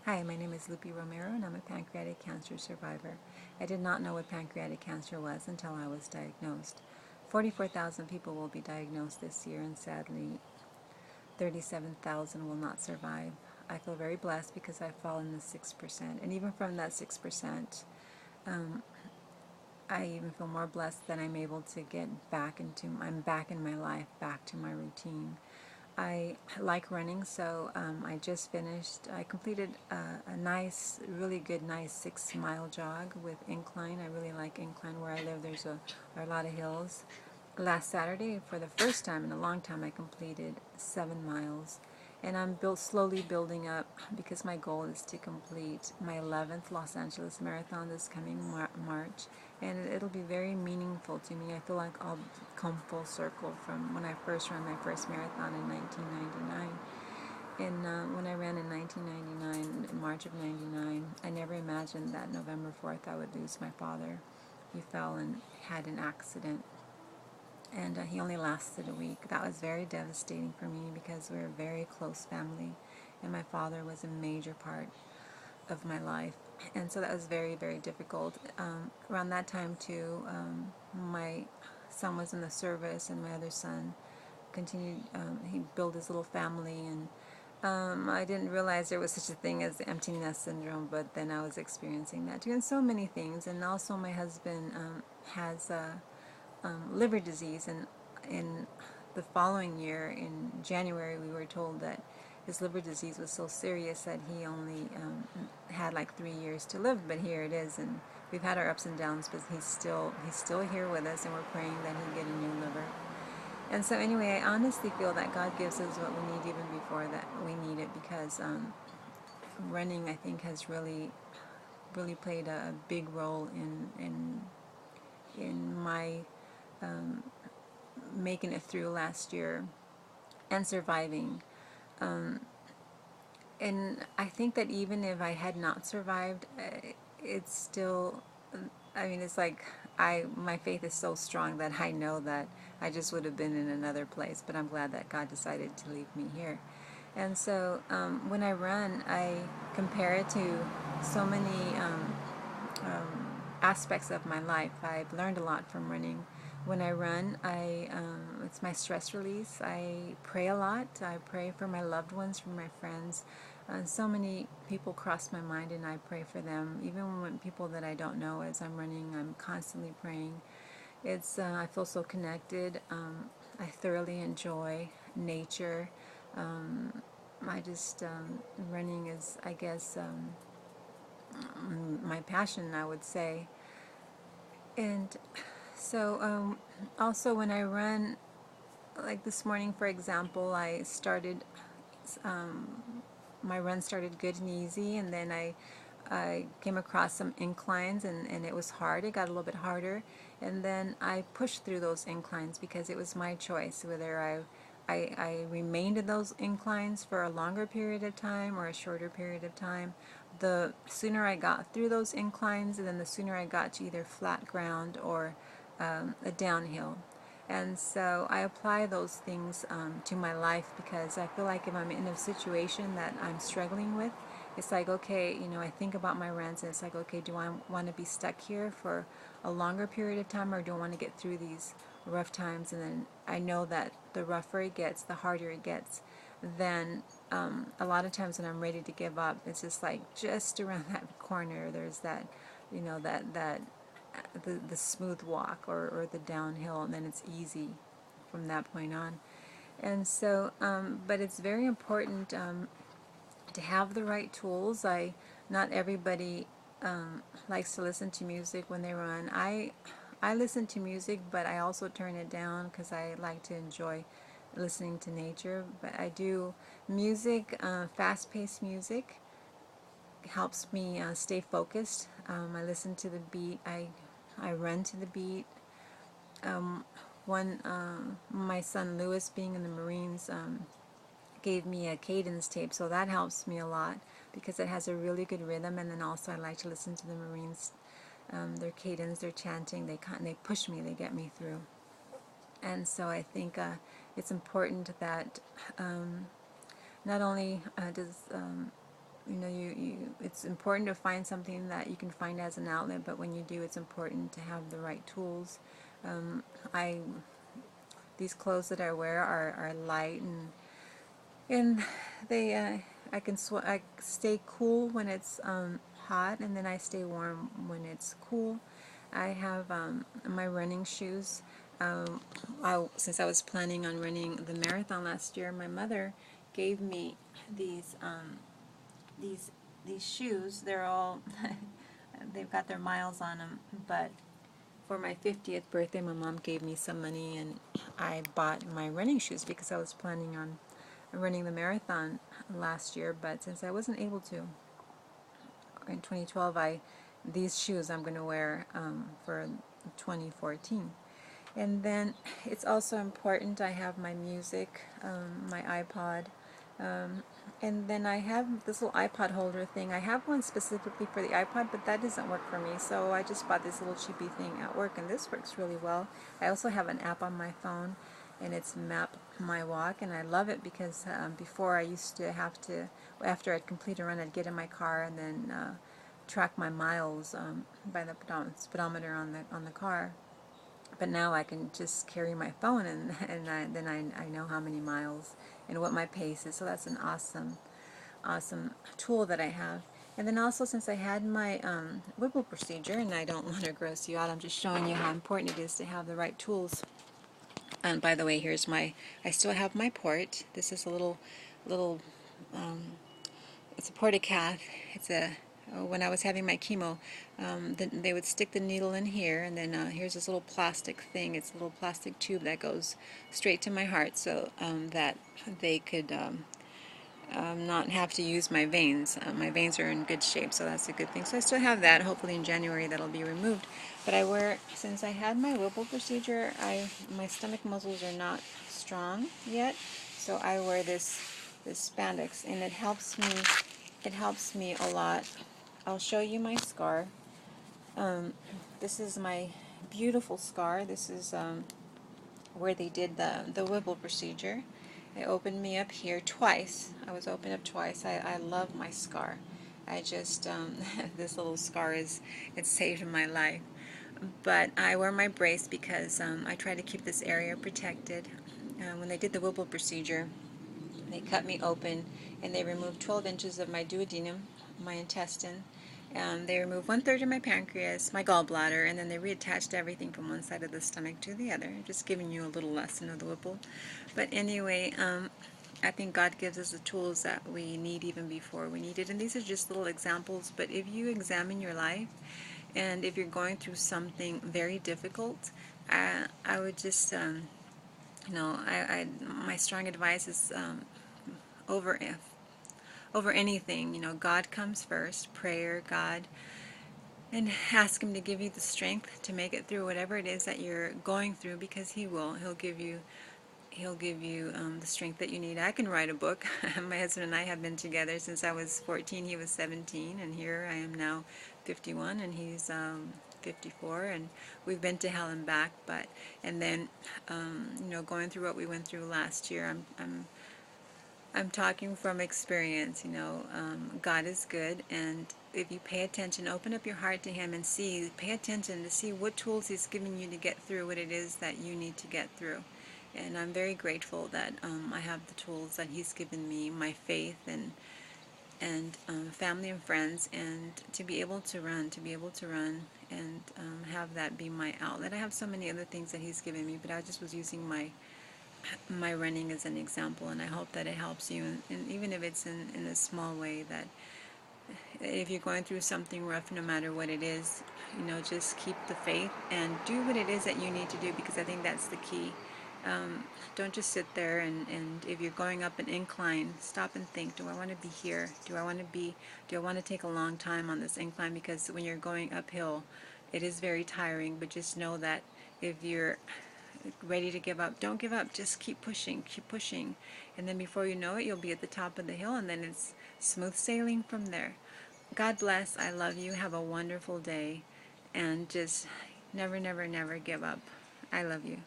Hi, my name is Lupi Romero and I'm a pancreatic cancer survivor. I did not know what pancreatic cancer was until I was diagnosed. 44,000 people will be diagnosed this year and sadly 37,000 will not survive. I feel very blessed because I fall in the 6%, and even from that 6%, I even feel more blessed that I'm able to I'm back in my life, back to my routine. I like running, so I completed a nice, really good, nice 6 mile jog with incline. I really like incline. Where I live, there are a lot of hills. Last Saturday, for the first time in a long time, I completed 7 miles. And I'm slowly building up because my goal is to complete my 11th Los Angeles Marathon this coming March. And it'll be very meaningful to me. I feel like I'll come full circle from when I first ran my first marathon in 1999. And when I ran in 1999, in March of 99, I never imagined that November 4th I would lose my father. He fell and had an accident, and he only lasted a week. That was very devastating for me because we're a very close family, and my father was a major part of my life, and so that was very, very difficult. Around that time too, my son was in the service, and my other son continued. He built his little family, and I didn't realize there was such a thing as empty nest syndrome, but then I was experiencing that too, and so many things. And also, my husband has liver disease, and in the following year, in January, we were told that his liver disease was so serious that he only had like 3 years to live. But here it is, and we've had our ups and downs, but he's still here with us, and we're praying that he get a new liver. And so anyway, I honestly feel that God gives us what we need even before that we need it, because running, I think, has really played a big role in my making it through last year and surviving. And I think that even if I had not survived, it's still, I mean, it's like my faith is so strong that I know that I just would have been in another place, but I'm glad that God decided to leave me here. And so when I run, I compare it to so many aspects of my life. I've learned a lot from running. When I run, it's my stress release. I pray a lot. I pray for my loved ones, for my friends. So many people cross my mind, and I pray for them. Even when people that I don't know, as I'm running, I'm constantly praying. I feel so connected. I thoroughly enjoy nature. I just running is, I guess, my passion, I would say. And so, also when I run, like this morning, for example, my run started good and easy, and then I came across some inclines, and it was hard. It got a little bit harder, and then I pushed through those inclines because it was my choice whether I remained in those inclines for a longer period of time or a shorter period of time. The sooner I got through those inclines, and then the sooner I got to either flat ground or a downhill. And so I apply those things to my life, because I feel like if I'm in a situation that I'm struggling with, it's like, okay, I think about my runs, and it's like, okay, do I want to be stuck here for a longer period of time, or do I want to get through these rough times? And then I know that the rougher it gets, the harder it gets. Then a lot of times when I'm ready to give up, it's just like just around that corner, there's that, the smooth walk, or the downhill, and then it's easy from that point on. And so, but it's very important to have the right tools. Not everybody likes to listen to music when they run. I listen to music, but I also turn it down because I like to enjoy listening to nature. But I do music, fast-paced music helps me stay focused. I listen to the beat. I run to the beat. My son Lewis, being in the Marines, gave me a cadence tape, so that helps me a lot because it has a really good rhythm. And then also I like to listen to the Marines, their cadence, their chanting. They push me, they get me through. And so I think it's important that not only does it's important to find something that you can find as an outlet, but when you do, it's important to have the right tools. I These clothes that I wear are light, and they I stay cool when it's hot, and then I stay warm when it's cool. I have my running shoes. Since I was planning on running the marathon last year, my mother gave me these these these shoes. They're all they've got their miles on them, but for my 50th birthday, my mom gave me some money, and I bought my running shoes because I was planning on running the marathon last year. But since I wasn't able to in 2012, these shoes I'm going to wear for 2014. And then it's also important I have my music, my iPod, and then I have this little iPod holder thing. I have one specifically for the iPod, but that doesn't work for me, so I just bought this little cheapy thing at work, and this works really well. I also have an app on my phone, and it's Map My Walk, and I love it because before I used to have to, after I'd complete a run, I'd get in my car and then track my miles by the speedometer on the car. But now I can just carry my phone, then I know how many miles and what my pace is. So that's an awesome tool that I have. And then also, since I had my Whipple procedure, and I don't want to gross you out, I'm just showing you how important it is to have the right tools. And by the way, I still have my port. This is a little it's a portacath. It's a when I was having my chemo, they would stick the needle in here, and then here's this little plastic thing. It's a little plastic tube that goes straight to my heart, so that they could not have to use my veins. My veins are in good shape, so that's a good thing. So I still have that. Hopefully in January that'll be removed. But since I had my Whipple procedure, my stomach muscles are not strong yet, so I wear this spandex, and it helps me a lot. I'll show you my scar. This is my beautiful scar. This is where they did the Whipple procedure. They opened me up here twice. I was opened up twice. I love my scar. I just, this little scar it saved my life. But I wear my brace because I try to keep this area protected. When they did the Whipple procedure, they cut me open and they removed 12 inches of my duodenum, my intestine. They removed 1/3 of my pancreas, my gallbladder, and then they reattached everything from one side of the stomach to the other. Just giving you a little lesson of the Whipple. But anyway, I think God gives us the tools that we need even before we need it. And these are just little examples, but if you examine your life, and if you're going through something very difficult, I would just, my strong advice is over anything, God comes first. Prayer, God, and ask Him to give you the strength to make it through whatever it is that you're going through, because He will. He'll give you the strength that you need. I can write a book. My husband and I have been together since I was 14. He was 17, and here I am now 51, and he's 54, and we've been to hell and back. And then going through what we went through last year, I'm talking from experience. God is good, and if you pay attention, open up your heart to Him and pay attention to see what tools He's giving you to get through what it is that you need to get through. And I'm very grateful that I have the tools that He's given me, my faith and family and friends, and to be able to run and have that be my outlet. I have so many other things that He's given me, but I just was using my running as an example, and I hope that it helps you, and even if it's in a small way, that if you're going through something rough, no matter what it is, just keep the faith and do what it is that you need to do, because I think that's the key. Don't just sit there, and if you're going up an incline, stop and think, do I want to be here? Do I want to take a long time on this incline? Because when you're going uphill, it is very tiring, but just know that if you're ready to give up, don't give up. Just keep pushing, and then before you know it, you'll be at the top of the hill, and then it's smooth sailing from there. God bless. I love you. Have a wonderful day, and just never give up. I love you.